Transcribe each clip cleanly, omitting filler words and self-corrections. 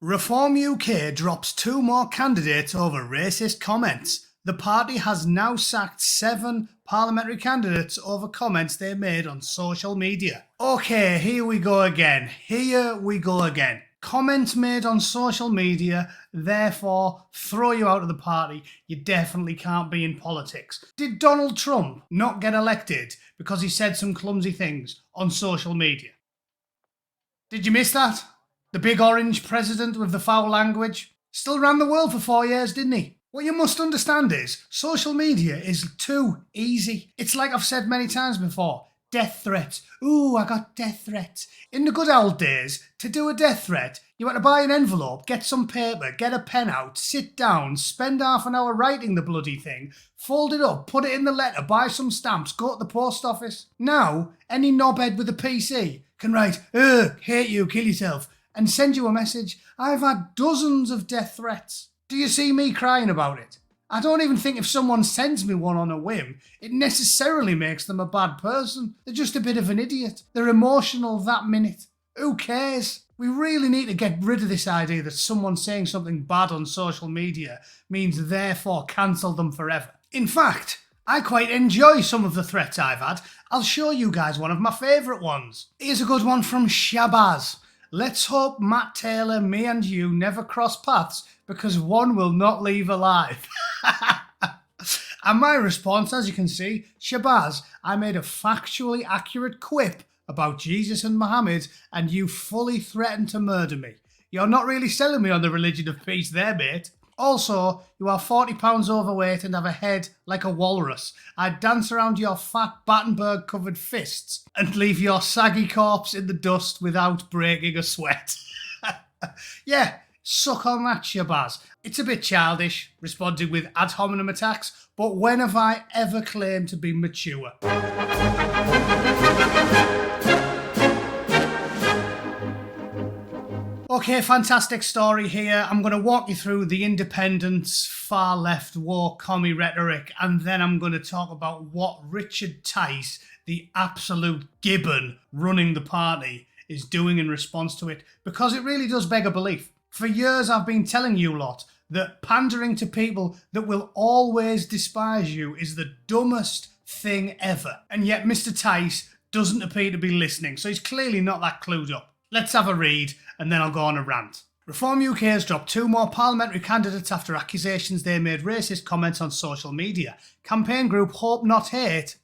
Reform UK drops 2 more candidates over racist comments. The party has now sacked 7 parliamentary candidates over comments they made on social media. Okay, here we go again. Comments made on social media, therefore throw you out of the party. You definitely can't be in politics. Did Donald Trump not get elected because he said some clumsy things on social media? Did you miss that? The big orange president with the foul language still ran the world for 4 years, didn't he? What you must understand is social media is too easy. It's like I've said many times before. Death threats. Ooh, I got death threats. In the good old days, to do a death threat, you had to buy an envelope, get some paper, get a pen out, sit down, spend half an hour writing the bloody thing, fold it up, put it in the letter, buy some stamps, go to the post office. Now, any knobhead with a PC can write, hate you, kill yourself, and send you a message. I've had dozens of death threats. Do you see me crying about it? I don't even think if someone sends me one on a whim, it necessarily makes them a bad person. They're just a bit of an idiot. They're emotional that minute. Who cares? We really need to get rid of this idea that someone saying something bad on social media means therefore cancel them forever. In fact, I quite enjoy some of the threats I've had. I'll show you guys one of my favourite ones. Here's a good one from Shabazz. Let's hope Matt Taylor, me and you never cross paths because one will not leave alive. And my response, as you can see, Shabazz, I made a factually accurate quip about Jesus and Muhammad and you fully threatened to murder me. You're not really selling me on the religion of peace there, mate. Also, you are 40 pounds overweight and have a head like a walrus. I'd dance around your fat Battenberg-covered fists and leave your saggy corpse in the dust without breaking a sweat. Yeah, suck on that, Shabazz. It's a bit childish, responding with ad hominem attacks, but when have I ever claimed to be mature? Okay, fantastic story here. I'm going to walk you through the independents, far-left, woke commie rhetoric, and then I'm going to talk about what Richard Tice, the absolute gibbon running the party, is doing in response to it, because it really does beg a belief. For years I've been telling you lot that pandering to people that will always despise you is the dumbest thing ever, and yet Mr. Tice doesn't appear to be listening, so he's clearly not that clued up. Let's have a read, and then I'll go on a rant. Reform UK has dropped 2 more parliamentary candidates after accusations they made racist comments on social media. Campaign group Hope Not Hate,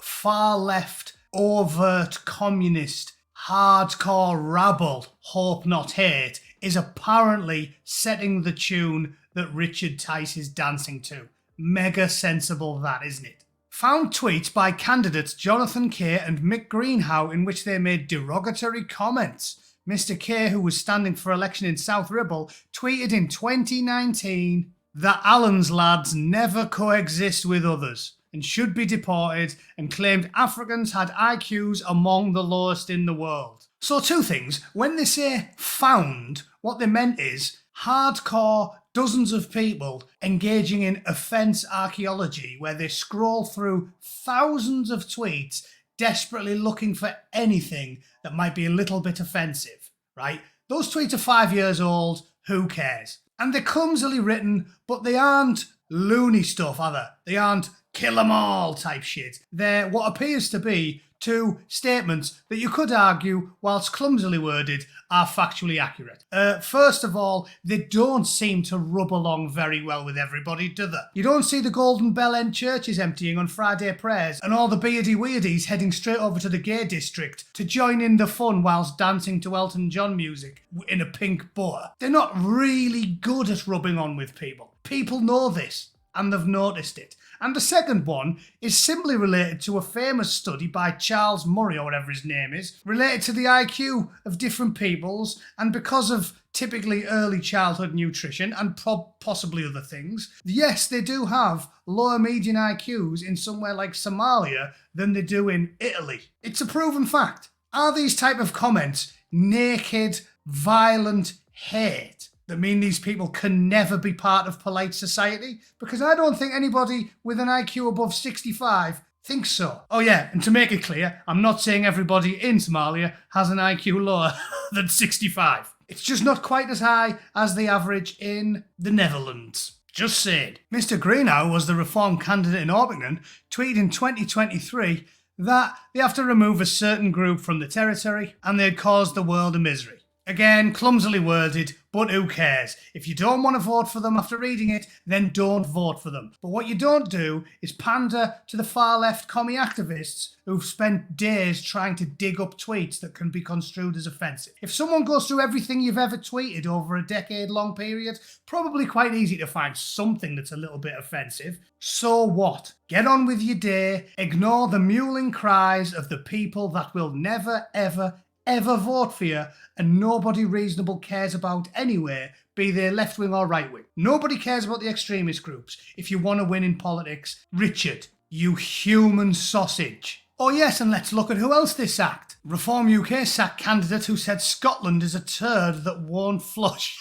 far left, overt communist, hardcore rabble Hope Not Hate, is apparently setting the tune that Richard Tice is dancing to. Mega sensible that, isn't it? Found tweets by candidates Jonathan Kay and Mick Greenhow in which they made derogatory comments. Mr. Kay, who was standing for election in South Ribble, tweeted in 2019 that Allen's lads never coexist with others and should be deported, and claimed Africans had IQs among the lowest in the world. So 2 things. When they say found, what they meant is hardcore dozens of people engaging in offence archaeology where they scroll through thousands of tweets desperately looking for anything that might be a little bit offensive, right? Those tweets are 5 years old, who cares? And they're clumsily written, but they aren't loony stuff, are they? They aren't kill 'em all type shit. They're what appears to be 2 statements that you could argue, whilst clumsily worded, are factually accurate. First of all, they don't seem to rub along very well with everybody, do they? You don't see the Golden Bell End churches emptying on Friday prayers and all the beardy weirdies heading straight over to the gay district to join in the fun whilst dancing to Elton John music in a pink boa. They're not really good at rubbing on with people. People know this, and they've noticed it. And the second one is simply related to a famous study by Charles Murray, or whatever his name is, related to the IQ of different peoples, and because of typically early childhood nutrition and possibly other things, yes, they do have lower median IQs in somewhere like Somalia than they do in Italy. It's a proven fact. Are these type of comments naked, violent hate that mean these people can never be part of polite society? Because I don't think anybody with an IQ above 65 thinks so. Oh yeah, and to make it clear, I'm not saying everybody in Somalia has an IQ lower than 65. It's just not quite as high as the average in the Netherlands. Just saying. Mr. Greenhow was the Reform candidate in Orpington, tweeted in 2023 that they have to remove a certain group from the territory and they had caused the world a misery. Again, clumsily worded, but who cares? If you don't want to vote for them after reading it, then don't vote for them. But what you don't do is pander to the far-left commie activists who've spent days trying to dig up tweets that can be construed as offensive. If someone goes through everything you've ever tweeted over a decade-long period, probably quite easy to find something that's a little bit offensive. So what? Get on with your day, ignore the mewling cries of the people that will never, ever vote for you and nobody reasonable cares about anyway, be they left-wing or right-wing. Nobody cares about the extremist groups if you want to win in politics. Richard, you human sausage. Oh yes, and let's look at who else they sacked. Reform UK sacked candidate who said Scotland is a turd that won't flush.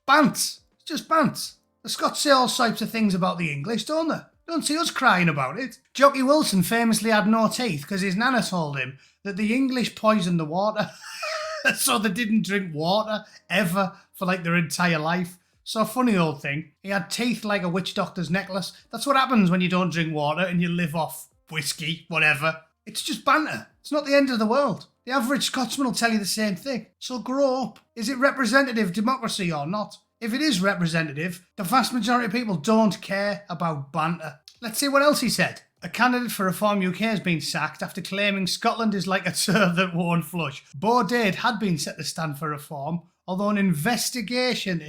Bants. Just bants. The Scots say all types of things about the English, don't they? Don't see us crying about it. Jockey Wilson famously had no teeth because his nana told him that the English poisoned the water. So they didn't drink water ever for like their entire life. So funny old thing. He had teeth like a witch doctor's necklace. That's what happens when you don't drink water and you live off whiskey, whatever. It's just banter. It's not the end of the world. The average Scotsman will tell you the same thing. So grow up. Is it representative democracy or not? If it is representative, the vast majority of people don't care about banter. Let's see what else he said. A candidate for Reform UK has been sacked after claiming Scotland is like a turd that won't flush. Bo Dade had been set to stand for reform, although an investigation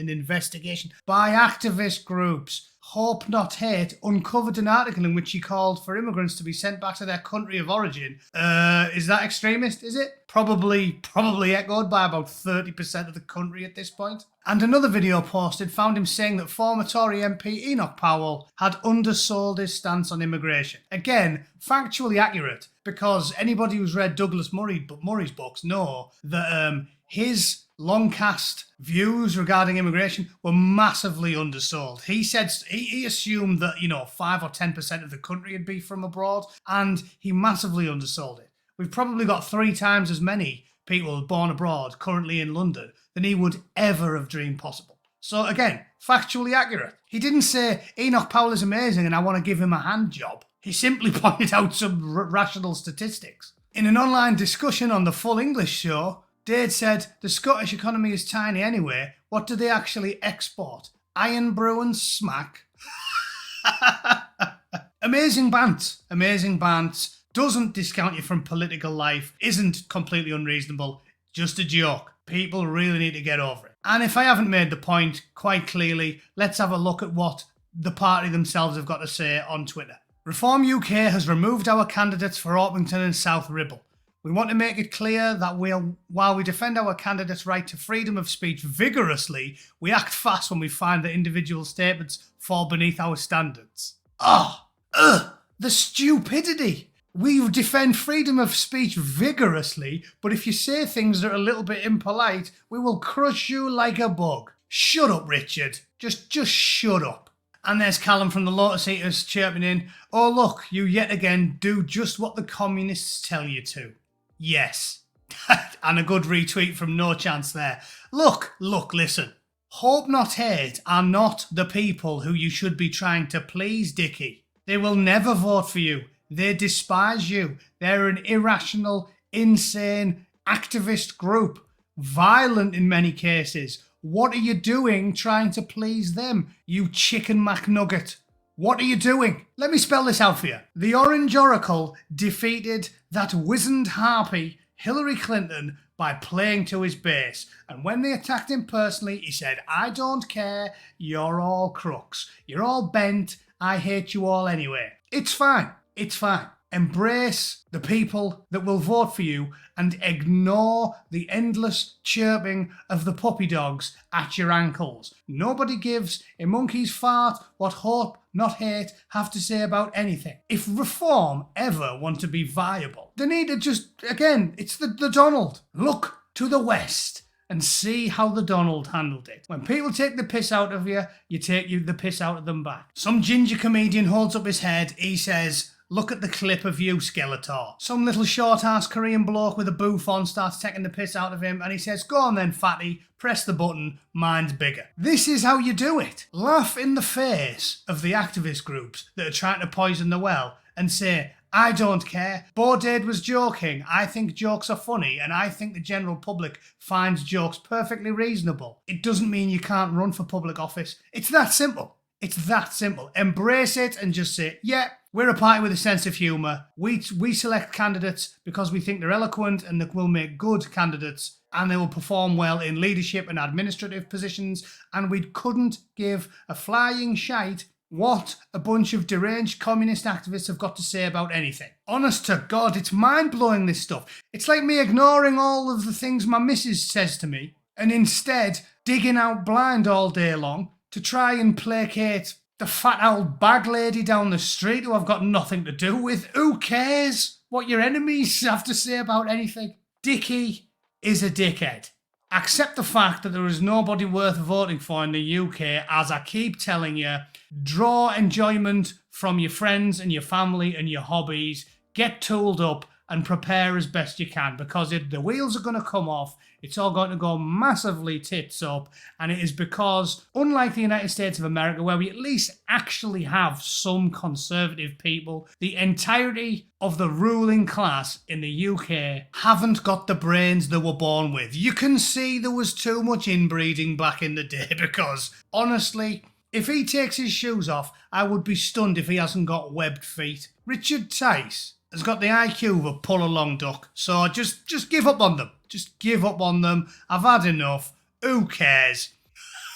by activist groups, Hope Not Hate, uncovered an article in which he called for immigrants to be sent back to their country of origin. Is that extremist, is it? Probably echoed by about 30% of the country at this point. And another video posted found him saying that former Tory MP Enoch Powell had undersold his stance on immigration. Again, factually accurate, because anybody who's read Douglas Murray's books know that his long-cast views regarding immigration were massively undersold. He said he assumed that 5 or 10% of the country would be from abroad, and he massively undersold it. We've probably got 3 times as many people born abroad currently in London than he would ever have dreamed possible. So again, factually accurate. He didn't say Enoch Powell is amazing and I want to give him a hand job. He simply pointed out some rational statistics. In an online discussion on the Full English show, Dade said, the Scottish economy is tiny anyway. What do they actually export? Iron brew and smack? Amazing bant. Doesn't discount you from political life. Isn't completely unreasonable. Just a joke. People really need to get over it. And if I haven't made the point quite clearly, let's have a look at what the party themselves have got to say on Twitter. Reform UK has removed our candidates for Orpington and South Ribble. We want to make it clear that while we defend our candidates' right to freedom of speech vigorously, we act fast when we find that individual statements fall beneath our standards. The stupidity! We defend freedom of speech vigorously, but if you say things that are a little bit impolite, we will crush you like a bug. Shut up, Richard. Just shut up. And there's Callum from the Lotus Eaters chirping in, oh look, you yet again do just what the communists tell you to. Yes. And a good retweet from No Chance there. Look, listen. Hope Not Hate are not the people who you should be trying to please, Dickie. They will never vote for you. They despise you. They're an irrational, insane, activist group. Violent in many cases. What are you doing trying to please them, you chicken McNugget? What are you doing? Let me spell this out for you. The Orange Oracle defeated that wizened harpy, Hillary Clinton, by playing to his base. And when they attacked him personally, he said, I don't care, you're all crooks. You're all bent, I hate you all anyway. It's fine. Embrace the people that will vote for you and ignore the endless chirping of the puppy dogs at your ankles. Nobody gives a monkey's fart what Hope Not Hate have to say about anything. If reform ever want to be viable, they need to just, again, it's the Donald. Look to the West and see how the Donald handled it. When people take the piss out of you, you take the piss out of them back. Some ginger comedian holds up his head, he says, Look at the clip of you, Skeletor. Some little short-ass Korean bloke with a bouffon starts taking the piss out of him and he says, go on then, fatty, press the button, mine's bigger. This is how you do it. Laugh in the face of the activist groups that are trying to poison the well and say, I don't care. Bodade was joking. I think jokes are funny and I think the general public finds jokes perfectly reasonable. It doesn't mean you can't run for public office. It's that simple. It's that simple. Embrace it and just say, yeah, we're a party with a sense of humour. We select candidates because we think they're eloquent and that will make good candidates and they will perform well in leadership and administrative positions, and we couldn't give a flying shite what a bunch of deranged communist activists have got to say about anything. Honest to God, it's mind-blowing, this stuff. It's like me ignoring all of the things my missus says to me and instead digging out blind all day long to try and placate the fat old bag lady down the street who I've got nothing to do with. Who cares what your enemies have to say about anything? Dickie is a dickhead. Accept the fact that there is nobody worth voting for in the UK, as I keep telling you. Draw enjoyment from your friends and your family and your hobbies. Get tooled up and prepare as best you can, because the wheels are going to come off. It's all going to go massively tits up, and it is because, unlike the United States of America, where we at least actually have some conservative people, the entirety of the ruling class in the UK haven't got the brains they were born with. You can see there was too much inbreeding back in the day, because, honestly, if he takes his shoes off, I would be stunned if he hasn't got webbed feet. Richard Tice has got the IQ of a pull-along duck, so just give up on them. Just give up on them. I've had enough. Who cares?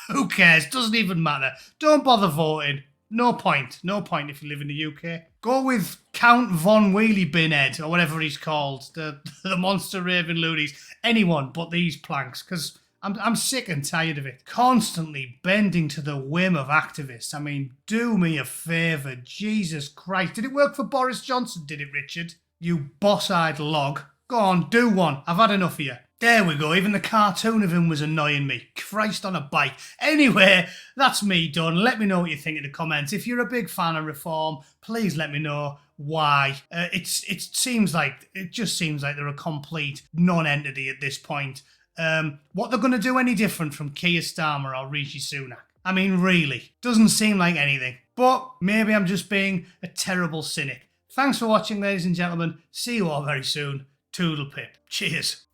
Who cares? Doesn't even matter. Don't bother voting. No point. No point if you live in the UK. Go with Count Von Wheelie Binhead, or whatever he's called. The Monster Raven Loonies. Anyone but these planks, because I'm sick and tired of it. Constantly bending to the whim of activists. I mean, do me a favour. Jesus Christ. Did it work for Boris Johnson, did it, Richard? You boss-eyed log. Go on, do one. I've had enough of you. There we go. Even the cartoon of him was annoying me. Christ on a bike. Anyway, that's me done. Let me know what you think in the comments. If you're a big fan of reform, please let me know why. It just seems like they're a complete non-entity at this point. What they're going to do any different from Keir Starmer or Rishi Sunak? I mean, really, doesn't seem like anything. But maybe I'm just being a terrible cynic. Thanks for watching, ladies and gentlemen. See you all very soon. Toodle pip. Cheers.